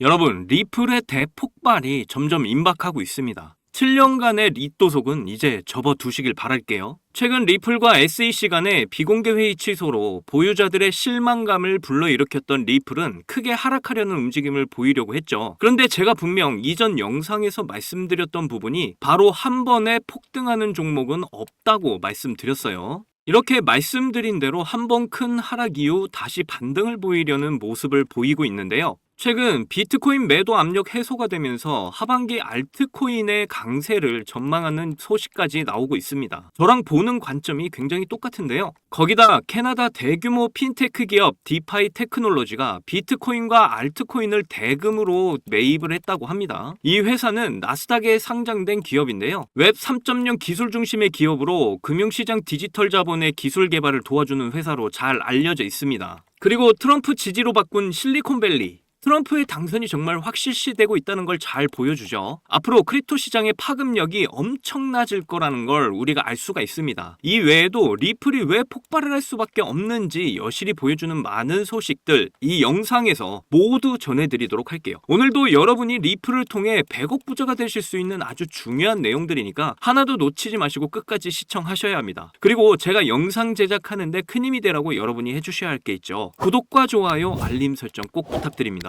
여러분, 리플의 대폭발이 점점 임박하고 있습니다. 7년간의 리또속은 이제 접어두시길 바랄게요. 최근 리플과 SEC 간의 비공개 회의 취소로 보유자들의 실망감을 불러일으켰던 리플은 크게 하락하려는 움직임을 보이려고 했죠. 그런데 제가 분명 이전 영상에서 말씀드렸던 부분이 바로 한 번에 폭등하는 종목은 없다고 말씀드렸어요. 이렇게 말씀드린 대로 한 번 큰 하락 이후 다시 반등을 보이려는 모습을 보이고 있는데요. 최근 비트코인 매도 압력 해소가 되면서 하반기 알트코인의 강세를 전망하는 소식까지 나오고 있습니다. 저랑 보는 관점이 굉장히 똑같은데요. 거기다 캐나다 대규모 핀테크 기업 디파이 테크놀로지가 비트코인과 알트코인을 대금으로 매입을 했다고 합니다. 이 회사는 나스닥에 상장된 기업인데요. 웹 3.0 기술 중심의 기업으로 금융시장 디지털 자본의 기술 개발을 도와주는 회사로 잘 알려져 있습니다. 그리고 트럼프 지지로 바꾼 실리콘밸리, 트럼프의 당선이 정말 확실시되고 있다는 걸 잘 보여주죠. 앞으로 크립토 시장의 파급력이 엄청나질 거라는 걸 우리가 알 수가 있습니다. 이 외에도 리플이 왜 폭발을 할 수밖에 없는지 여실히 보여주는 많은 소식들 이 영상에서 모두 전해드리도록 할게요. 오늘도 여러분이 리플을 통해 100억 부자가 되실 수 있는 아주 중요한 내용들이니까 하나도 놓치지 마시고 끝까지 시청하셔야 합니다. 그리고 제가 영상 제작하는데 큰 힘이 되라고 여러분이 해주셔야 할 게 있죠. 구독과 좋아요, 알림 설정 꼭 부탁드립니다.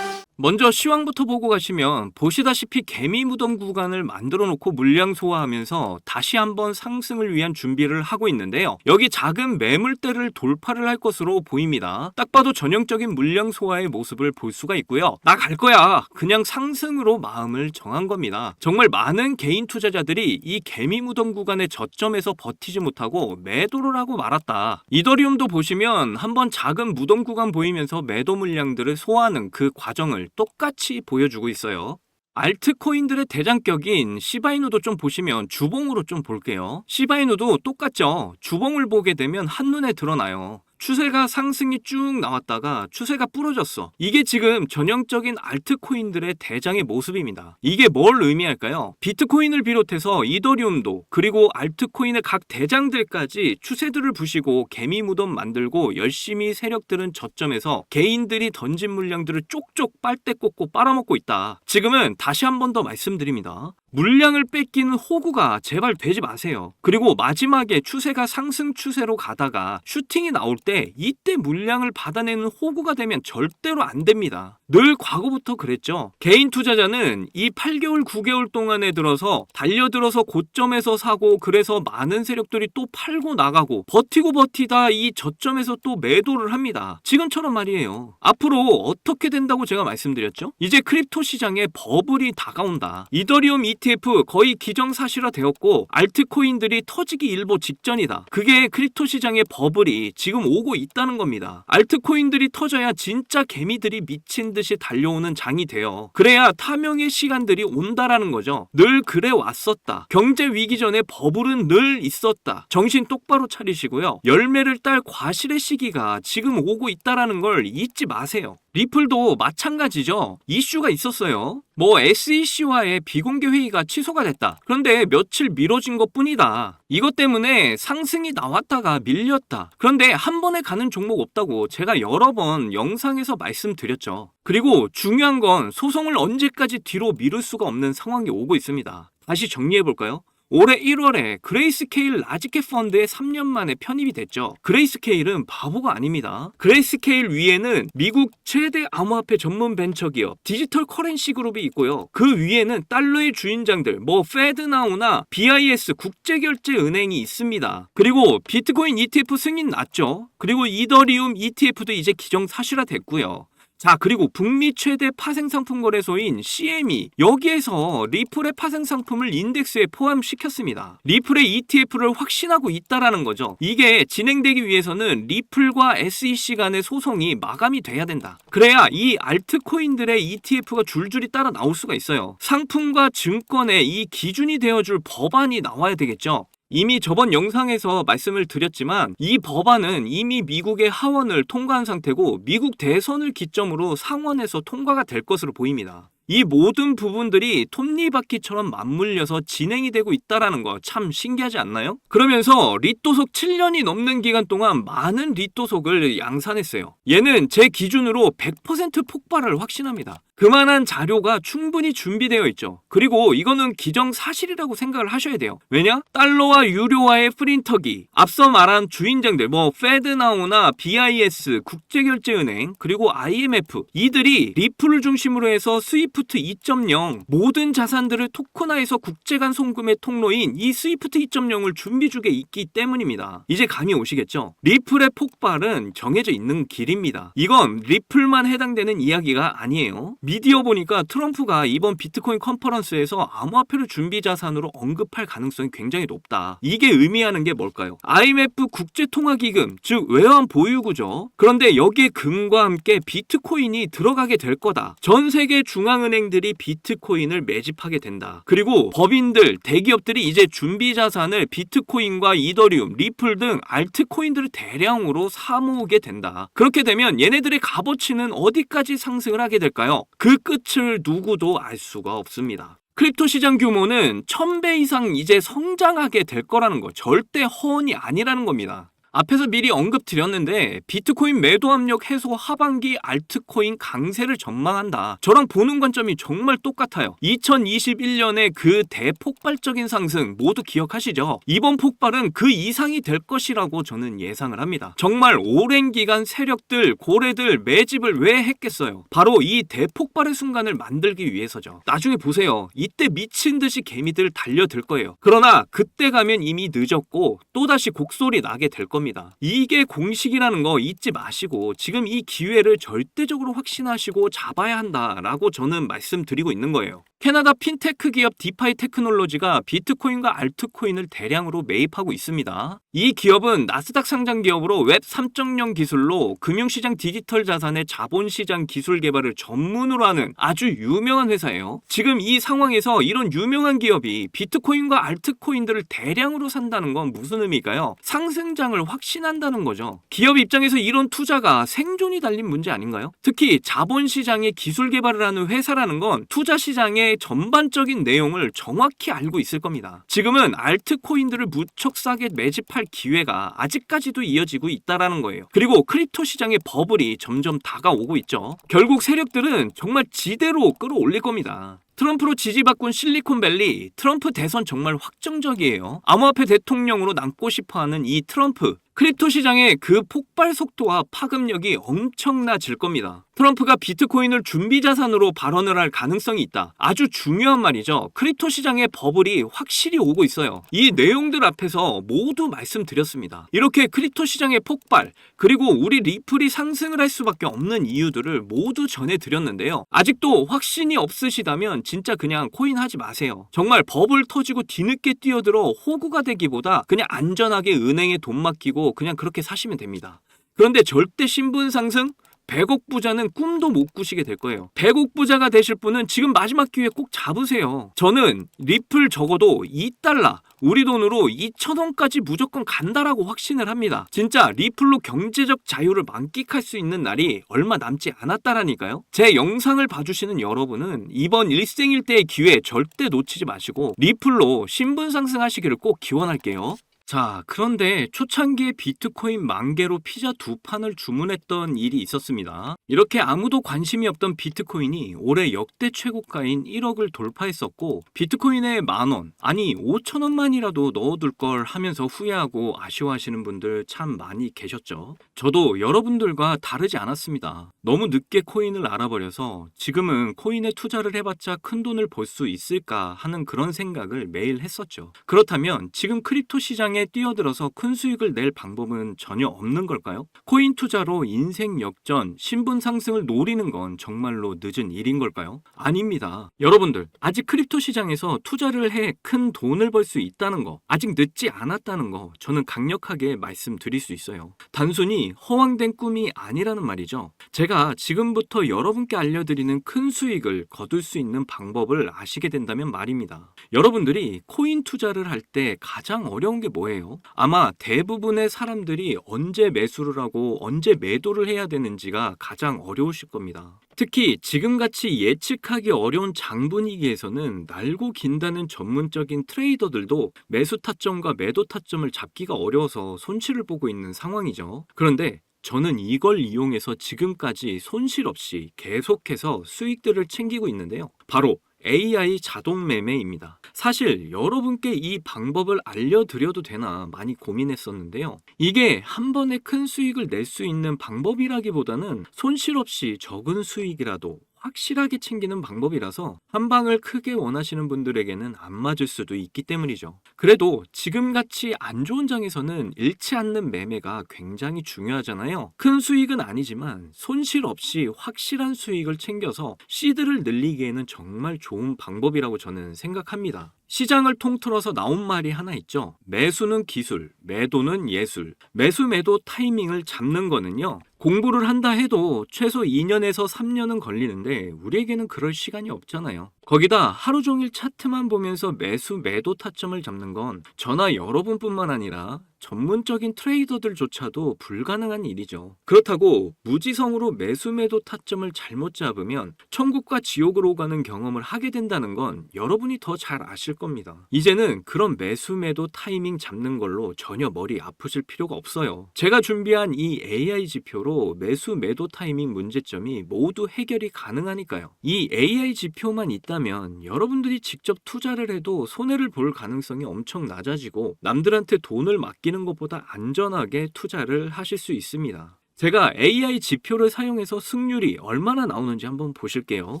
먼저 시황부터 보고 가시면 보시다시피 개미 무덤 구간을 만들어 놓고 물량 소화하면서 다시 한번 상승을 위한 준비를 하고 있는데요. 여기 작은 매물대를 돌파를 할 것으로 보입니다. 딱 봐도 전형적인 물량 소화의 모습을 볼 수가 있고요. 나 갈 거야. 그냥 상승으로 마음을 정한 겁니다. 정말 많은 개인 투자자들이 이 개미 무덤 구간의 저점에서 버티지 못하고 매도를 하고 말았다. 이더리움도 보시면 한번 작은 무덤 구간 보이면서 매도 물량들을 소화하는 그 과정을 똑같이 보여주고 있어요. 알트코인들의 대장격인 시바이누도 좀 보시면 주봉으로 좀 볼게요. 시바이누도 똑같죠. 주봉을 보게 되면 한눈에 드러나요. 추세가 상승이 쭉 나왔다가 추세가 부러졌어. 이게 지금 전형적인 알트코인들의 대장의 모습입니다. 이게 뭘 의미할까요? 비트코인을 비롯해서 이더리움도 그리고 알트코인의 각 대장들까지 추세들을 부시고 개미 무덤 만들고 열심히 세력들은 저점에서 개인들이 던진 물량들을 쪽쪽 빨대 꽂고 빨아먹고 있다. 지금은 다시 한 번 더 말씀드립니다. 물량을 뺏기는 호구가 제발 되지 마세요. 그리고 마지막에 추세가 상승 추세로 가다가 슈팅이 나올 때 이때 물량을 받아내는 호구가 되면 절대로 안 됩니다. 늘 과거부터 그랬죠. 개인 투자자는 이 8개월 9개월 동안에 들어서 달려들어서 고점에서 사고 그래서 많은 세력들이 또 팔고 나가고 버티고 버티다 이 저점에서 또 매도를 합니다. 지금처럼 말이에요. 앞으로 어떻게 된다고 제가 말씀드렸죠? 이제 크립토 시장에 버블이 다가온다. 이더리움 ETF 거의 기정사실화 되었고 알트코인들이 터지기 일보 직전이다. 그게 크립토 시장의 버블이 지금 오고 있다는 겁니다. 알트코인들이 터져야 진짜 개미들이 미친 듯이 달려오는 장이 돼요. 그래야 타명의 시간들이 온다라는 거죠. 늘 그래 왔었다. 경제 위기 전에 버블은 늘 있었다. 정신 똑바로 차리시고요. 열매를 딸 과실의 시기가 지금 오고 있다라는 걸 잊지 마세요. 리플도 마찬가지죠. 이슈가 있었어요. SEC와의 비공개 회의가 취소가 됐다. 그런데 며칠 미뤄진 것 뿐이다. 이것 때문에 상승이 나왔다가 밀렸다. 그런데 한 번에 가는 종목 없다고 제가 여러 번 영상에서 말씀드렸죠. 그리고 중요한 건 소송을 언제까지 뒤로 미룰 수가 없는 상황이 오고 있습니다. 다시 정리해볼까요? 올해 1월에 그레이스케일 라지캡 펀드에 3년 만에 편입이 됐죠. 그레이스케일은 바보가 아닙니다. 그레이스케일 위에는 미국 최대 암호화폐 전문 벤처기업 디지털 커런시 그룹이 있고요. 그 위에는 달러의 주인장들 페드나우나 BIS 국제결제은행이 있습니다. 그리고 비트코인 ETF 승인 났죠. 그리고 이더리움 ETF도 이제 기정사실화 됐고요. 자, 그리고 북미 최대 파생상품 거래소인 CME 여기에서 리플의 파생상품을 인덱스에 포함시켰습니다. 리플의 ETF를 확신하고 있다라는 거죠. 이게 진행되기 위해서는 리플과 SEC 간의 소송이 마감이 돼야 된다. 그래야 이 알트코인들의 ETF가 줄줄이 따라 나올 수가 있어요. 상품과 증권의 이 기준이 되어줄 법안이 나와야 되겠죠. 이미 저번 영상에서 말씀을 드렸지만 이 법안은 이미 미국의 하원을 통과한 상태고 미국 대선을 기점으로 상원에서 통과가 될 것으로 보입니다. 이 모든 부분들이 톱니바퀴처럼 맞물려서 진행이 되고 있다라는 거 참 신기하지 않나요? 그러면서 릿도속 7년이 넘는 기간 동안 많은 릿도속을 양산했어요. 얘는 제 기준으로 100% 폭발을 확신합니다. 그만한 자료가 충분히 준비되어 있죠. 그리고 이거는 기정사실이라고 생각을 하셔야 돼요. 왜냐? 달러와 유료화의 프린터기, 앞서 말한 주인장들 페드나우나 BIS, 국제결제은행, 그리고 IMF 이들이 리플을 중심으로 해서 스위프트 2.0 모든 자산들을 토큰화해서 국제간 송금의 통로인 이 스위프트 2.0을 준비 중에 있기 때문입니다. 이제 감이 오시겠죠? 리플의 폭발은 정해져 있는 길입니다. 이건 리플만 해당되는 이야기가 아니에요. 미디어 보니까 트럼프가 이번 비트코인 컨퍼런스에서 암호화폐를 준비 자산으로 언급할 가능성이 굉장히 높다. 이게 의미하는 게 뭘까요? IMF 국제통화기금, 즉 외환 보유구죠. 그런데 여기에 금과 함께 비트코인이 들어가게 될 거다. 전 세계 중앙은행들이 비트코인을 매집하게 된다. 그리고 법인들, 대기업들이 이제 준비 자산을 비트코인과 이더리움, 리플 등 알트코인들을 대량으로 사모으게 된다. 그렇게 되면 얘네들의 값어치는 어디까지 상승을 하게 될까요? 그 끝을 누구도 알 수가 없습니다. 크립토 시장 규모는 1000배 이상 이제 성장하게 될 거라는 거 절대 허언이 아니라는 겁니다. 앞에서 미리 언급드렸는데 비트코인 매도 압력 해소 하반기 알트코인 강세를 전망한다. 저랑 보는 관점이 정말 똑같아요. 2021년에 그 대폭발적인 상승 모두 기억하시죠? 이번 폭발은 그 이상이 될 것이라고 저는 예상을 합니다. 정말 오랜 기간 세력들, 고래들 매집을 왜 했겠어요? 바로 이 대폭발의 순간을 만들기 위해서죠. 나중에 보세요. 이때 미친 듯이 개미들 달려들 거예요. 그러나 그때 가면 이미 늦었고 또다시 곡소리 나게 될 겁니다. 이게 공식이라는 거 잊지 마시고 지금 이 기회를 절대적으로 확신하시고 잡아야 한다라고 저는 말씀드리고 있는 거예요. 캐나다 핀테크 기업 디파이 테크놀로지가 비트코인과 알트코인을 대량으로 매입하고 있습니다. 이 기업은 나스닥 상장 기업으로 웹 3.0 기술로 금융시장 디지털 자산의 자본시장 기술 개발을 전문으로 하는 아주 유명한 회사예요. 지금 이 상황에서 이런 유명한 기업이 비트코인과 알트코인들을 대량으로 산다는 건 무슨 의미일까요? 상승장을 확신한다는 거죠. 기업 입장에서 이런 투자가 생존이 달린 문제 아닌가요? 특히 자본시장의 기술 개발을 하는 회사라는 건 투자시장의 전반적인 내용을 정확히 알고 있을 겁니다. 지금은 알트코인들을 무척 싸게 매집할 기회가 아직까지도 이어지고 있다라는 거예요. 그리고 크립토 시장의 버블이 점점 다가오고 있죠. 결국 세력들은 정말 지대로 끌어올릴 겁니다. 트럼프로 지지바꾼 실리콘밸리, 트럼프 대선 정말 확정적이에요. 암호화폐 대통령으로 남고 싶어하는 이 트럼프, 크립토 시장의 그 폭발 속도와 파급력이 엄청나질 겁니다. 트럼프가 비트코인을 준비 자산으로 발언을 할 가능성이 있다. 아주 중요한 말이죠. 크립토 시장의 버블이 확실히 오고 있어요. 이 내용들 앞에서 모두 말씀드렸습니다. 이렇게 크립토 시장의 폭발, 그리고 우리 리플이 상승을 할 수밖에 없는 이유들을 모두 전해드렸는데요. 아직도 확신이 없으시다면 진짜 그냥 코인 하지 마세요. 정말 버블 터지고 뒤늦게 뛰어들어 호구가 되기보다 그냥 안전하게 은행에 돈 맡기고 그냥 그렇게 사시면 됩니다. 그런데 절대 신분 상승? 100억 부자는 꿈도 못 꾸시게 될 거예요. 100억 부자가 되실 분은 지금 마지막 기회 꼭 잡으세요. 저는 리플 적어도 2달러, 우리 돈으로 2,000원까지 무조건 간다라고 확신을 합니다. 진짜 리플로 경제적 자유를 만끽할 수 있는 날이 얼마 남지 않았다라니까요. 제 영상을 봐주시는 여러분은 이번 일생일대의 기회 절대 놓치지 마시고 리플로 신분 상승하시기를 꼭 기원할게요. 자, 그런데 초창기에 비트코인 10,000개로 피자 2판을 주문했던 일이 있었습니다. 이렇게 아무도 관심이 없던 비트코인이 올해 역대 최고가인 1억을 돌파했었고 비트코인에 10,000원, 아니 5,000원만이라도 넣어둘 걸 하면서 후회하고 아쉬워하시는 분들 참 많이 계셨죠. 저도 여러분들과 다르지 않았습니다. 너무 늦게 코인을 알아버려서 지금은 코인에 투자를 해봤자 큰 돈을 벌 수 있을까 하는 그런 생각을 매일 했었죠. 그렇다면 지금 크립토 시장에 뛰어들어서 큰 수익을 낼 방법은 전혀 없는 걸까요? 코인 투자로 인생 역전, 신분 상승을 노리는 건 정말로 늦은 일인 걸까요? 아닙니다. 여러분들, 아직 크립토 시장에서 투자를 해 큰 돈을 벌 수 있다는 거, 아직 늦지 않았다는 거 저는 강력하게 말씀드릴 수 있어요. 단순히 허황된 꿈이 아니라는 말이죠. 제가 지금부터 여러분께 알려드리는 큰 수익을 거둘 수 있는 방법을 아시게 된다면 말입니다. 여러분들이 코인 투자를 할 때 가장 어려운 게 뭐예요? 아마 대부분의 사람들이 언제 매수를 하고 언제 매도를 해야 되는지가 가장 어려우실 겁니다. 특히 지금같이 예측하기 어려운 장 분위기에서는 날고 긴다는 전문적인 트레이더들도 매수 타점과 매도 타점을 잡기가 어려워서 손실을 보고 있는 상황이죠. 그런데 저는 이걸 이용해서 지금까지 손실 없이 계속해서 수익들을 챙기고 있는데요. 바로 AI 자동 매매입니다. 사실 여러분께 이 방법을 알려드려도 되나 많이 고민했었는데요. 이게 한 번에 큰 수익을 낼 수 있는 방법이라기보다는 손실 없이 적은 수익이라도 확실하게 챙기는 방법이라서 한 방을 크게 원하시는 분들에게는 안 맞을 수도 있기 때문이죠. 그래도 지금같이 안 좋은 장에서는 잃지 않는 매매가 굉장히 중요하잖아요. 큰 수익은 아니지만 손실 없이 확실한 수익을 챙겨서 시드를 늘리기에는 정말 좋은 방법이라고 저는 생각합니다. 시장을 통틀어서 나온 말이 하나 있죠. 매수는 기술, 매도는 예술. 매수 매도 타이밍을 잡는 거는요. 공부를 한다 해도 최소 2년에서 3년은 걸리는데 우리에게는 그럴 시간이 없잖아요. 거기다 하루 종일 차트만 보면서 매수 매도 타점을 잡는 건 저나 여러분뿐만 아니라 전문적인 트레이더들조차도 불가능한 일이죠. 그렇다고 무지성으로 매수 매도 타점을 잘못 잡으면 천국과 지옥으로 가는 경험을 하게 된다는 건 여러분이 더 잘 아실 겁니다. 이제는 그런 매수 매도 타이밍 잡는 걸로 전혀 머리 아프실 필요가 없어요. 제가 준비한 이 AI 지표로 매수 매도 타이밍 문제점이 모두 해결이 가능하니까요. 이 AI 지표만 있다면 여러분들이 직접 투자를 해도 손해를 볼 가능성이 엄청 낮아지고 남들한테 돈을 맡기는 것보다 안전하게 투자를 하실 수 있습니다. 제가 AI 지표를 사용해서 승률이 얼마나 나오는지 한번 보실게요.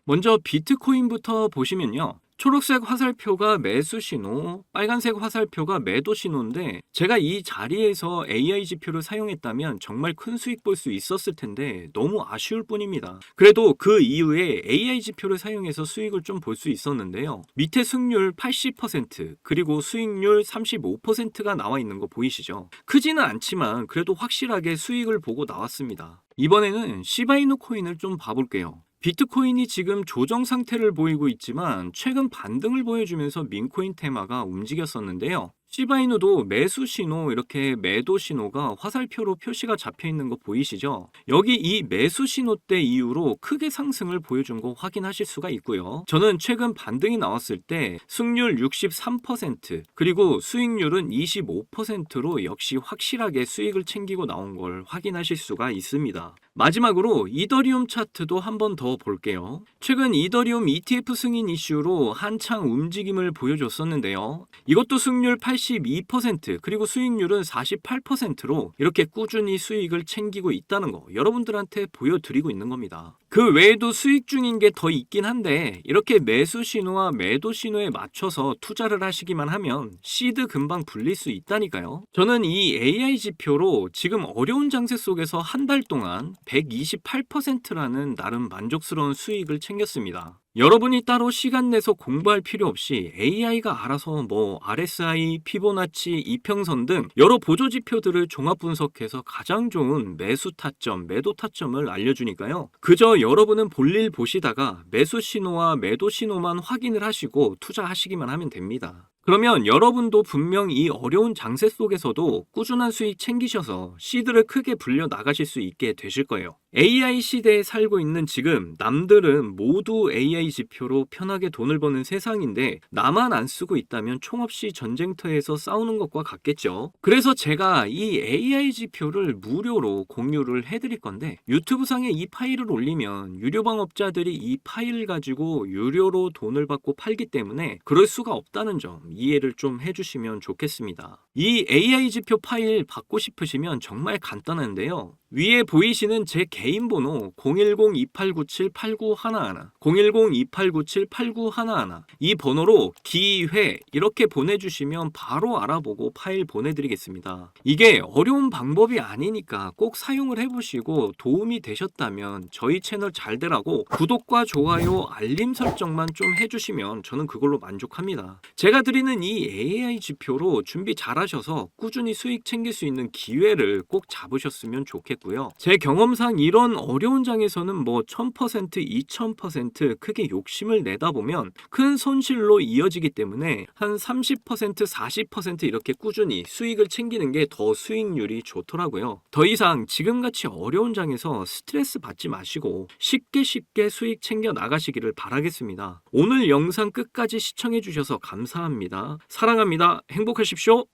먼저 비트코인부터 보시면요. 초록색 화살표가 매수 신호, 빨간색 화살표가 매도 신호인데 제가 이 자리에서 AI 지표를 사용했다면 정말 큰 수익 볼 수 있었을 텐데 너무 아쉬울 뿐입니다. 그래도 그 이후에 AI 지표를 사용해서 수익을 좀 볼 수 있었는데요. 밑에 승률 80% 그리고 수익률 35%가 나와 있는 거 보이시죠? 크지는 않지만 그래도 확실하게 수익을 보고 나왔습니다. 이번에는 시바이누 코인을 좀 봐볼게요. 비트코인이 지금 조정 상태를 보이고 있지만 최근 반등을 보여주면서 민코인 테마가 움직였었는데요. 시바이누도 매수 신호, 이렇게 매도 신호가 화살표로 표시가 잡혀 있는 거 보이시죠? 여기 이 매수 신호 때 이후로 크게 상승을 보여준 거 확인하실 수가 있고요. 저는 최근 반등이 나왔을 때 승률 63% 그리고 수익률은 25%로 역시 확실하게 수익을 챙기고 나온 걸 확인하실 수가 있습니다. 마지막으로 이더리움 차트도 한 번 더 볼게요. 최근 이더리움 ETF 승인 이슈로 한창 움직임을 보여줬었는데요. 이것도 승률 82% 그리고 수익률은 48%로 이렇게 꾸준히 수익을 챙기고 있다는 거 여러분들한테 보여드리고 있는 겁니다. 그 외에도 수익 중인 게 더 있긴 한데 이렇게 매수 신호와 매도 신호에 맞춰서 투자를 하시기만 하면 시드 금방 불릴 수 있다니까요. 저는 이 AI 지표로 지금 어려운 장세 속에서 한 달 동안 128%라는 나름 만족스러운 수익을 챙겼습니다. 여러분이 따로 시간 내서 공부할 필요 없이 AI가 알아서 RSI, 피보나치, 이평선 등 여러 보조 지표들을 종합 분석해서 가장 좋은 매수 타점, 매도 타점을 알려주니까요. 그저 여러분은 볼일 보시다가 매수 신호와 매도 신호만 확인을 하시고 투자하시기만 하면 됩니다. 그러면 여러분도 분명 이 어려운 장세 속에서도 꾸준한 수익 챙기셔서 시드를 크게 불려 나가실 수 있게 되실 거예요. AI 시대에 살고 있는 지금 남들은 모두 AI 지표로 편하게 돈을 버는 세상인데 나만 안 쓰고 있다면 총없이 전쟁터에서 싸우는 것과 같겠죠. 그래서 제가 이 AI 지표를 무료로 공유를 해드릴 건데 유튜브 상에 이 파일을 올리면 유료 방업자들이 이 파일을 가지고 유료로 돈을 받고 팔기 때문에 그럴 수가 없다는 점 이해를 좀 해주시면 좋겠습니다. 이 AI 지표 파일 받고 싶으시면 정말 간단한데요. 위에 보이시는 제 개인 번호 010-2897-8911 010-2897-8911 이 번호로 기회 이렇게 보내주시면 바로 알아보고 파일 보내드리겠습니다. 이게 어려운 방법이 아니니까 꼭 사용을 해보시고 도움이 되셨다면 저희 채널 잘 되라고 구독과 좋아요 알림 설정만 좀 해주시면 저는 그걸로 만족합니다. 제가 드리는 이 AI 지표로 준비 잘 하셔서 꾸준히 수익 챙길 수 있는 기회를 꼭 잡으셨으면 좋겠고요. 하겠고요. 제 경험상 이런 어려운 장에서는 뭐 1000%, 2000% 크게 욕심을 내다 보면 큰 손실로 이어지기 때문에 한 30%, 40% 이렇게 꾸준히 수익을 챙기는 게 더 수익률이 좋더라고요. 더 이상 지금같이 어려운 장에서 스트레스 받지 마시고 쉽게 수익 챙겨 나가시기를 바라겠습니다. 오늘 영상 끝까지 시청해 주셔서 감사합니다. 사랑합니다. 행복하십시오.